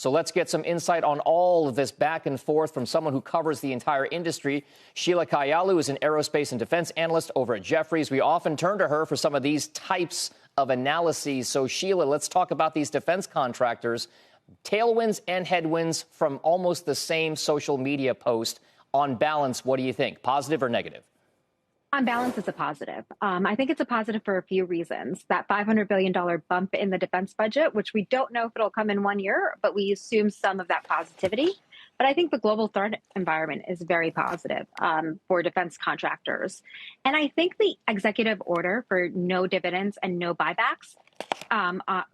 So let's get some insight on all of this back and forth from someone who covers the entire industry. Sheila Kahyaoglu is an aerospace and defense analyst over at Jefferies. We often turn to her for some of these types of analyses. So, Sheila, let's talk about these defense contractors. Tailwinds and headwinds from almost the same social media post. On balance, what do you think? Positive or negative? On balance, it's a positive. I think it's a positive for a few reasons. That $500 billion bump in the defense budget, which we don't know if it'll come in 1 year, but we assume some of that positivity. But I think the global threat environment is very positive for defense contractors. And I think the executive order for no dividends and no buybacks,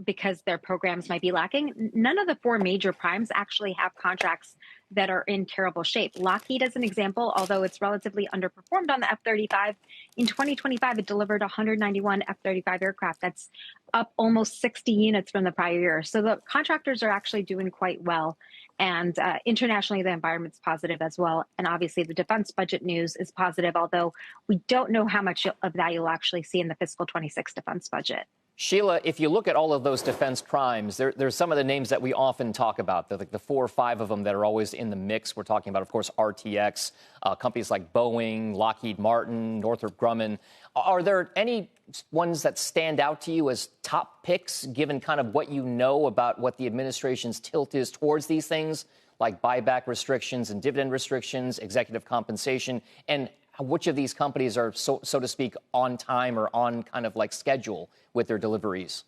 because their programs might be lacking, none of the four major primes actually have contracts that are in terrible shape. Lockheed, as an example, although it's relatively underperformed on the F-35, in 2025, it delivered 191 F-35 aircraft. That's up almost 60 units from the prior year. So the contractors are actually doing quite well. And internationally, the environment's positive as well. And obviously, the defense budget news is positive, although we don't know how much of that you'll actually see in the fiscal 26 defense budget. Sheila, if you look at all of those defense primes, there's some of the names that we often talk about, the 4 or 5 of them that are always in the mix. We're talking about, of course, RTX, companies like Boeing, Lockheed Martin, Northrop Grumman. Are there any ones that stand out to you as top picks, given kind of what you know about what the administration's tilt is towards these things, like buyback restrictions and dividend restrictions, executive compensation, and which of these companies are, so to speak, on time or on kind of like schedule with their deliveries?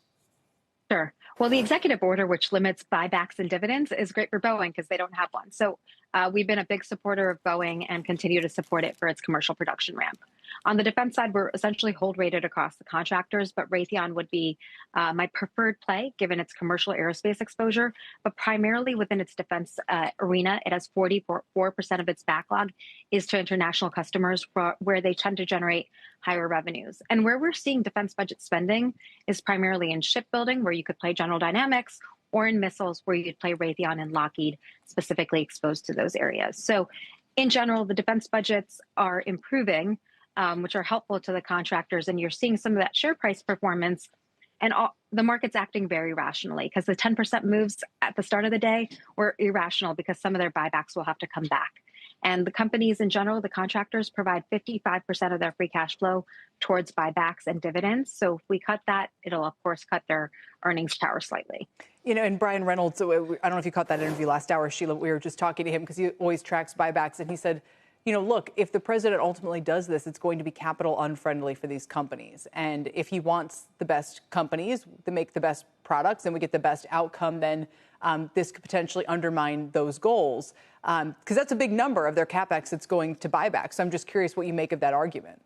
Sure. Well, the executive order, which limits buybacks and dividends, is great for Boeing because they don't have one. So we've been a big supporter of Boeing and continue to support it for its commercial production ramp. On the defense side, we're essentially hold rated across the contractors, but Raytheon would be my preferred play given its commercial aerospace exposure, but primarily within its defense arena. It has 44% of its backlog is to international customers where they tend to generate higher revenues. And where we're seeing defense budget spending is primarily in shipbuilding, where you could play General Dynamics, or in missiles, where you'd play Raytheon and Lockheed, specifically exposed to those areas. So in general, the defense budgets are improving, which are helpful to the contractors. And you're seeing some of that share price performance, and the market's acting very rationally because the 10% moves at the start of the day were irrational because some of their buybacks will have to come back. And the companies in general, the contractors, provide 55% of their free cash flow towards buybacks and dividends. So if we cut that, it'll, of course, cut their earnings power slightly. You know, and Brian Reynolds, I don't know if you caught that interview last hour, Sheila, we were just talking to him because he always tracks buybacks. And he said, you know, look, if the president ultimately does this, it's going to be capital unfriendly for these companies. And if he wants the best companies to make the best products and we get the best outcome, then this could potentially undermine those goals. Because that's a big number of their CapEx that's going to buybacks. So I'm just curious what you make of that argument.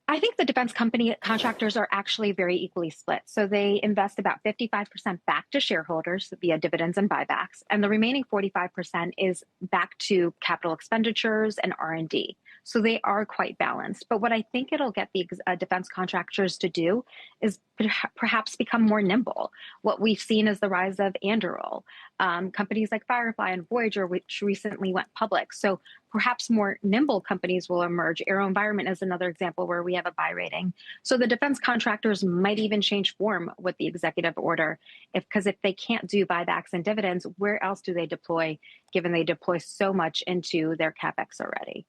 I think the defense company contractors are actually very equally split. So they invest about 55% back to shareholders via dividends and buybacks, and the remaining 45% is back to capital expenditures and R&D. So they are quite balanced. But what I think it'll get the defense contractors to do is perhaps become more nimble. What we've seen is the rise of Anduril, companies like Firefly and Voyager, which recently went public. So perhaps more nimble companies will emerge. AeroVironment is another example where we have a buy rating. So the defense contractors might even change form with the executive order, because if they can't do buybacks and dividends, where else do they deploy, given they deploy so much into their CapEx already?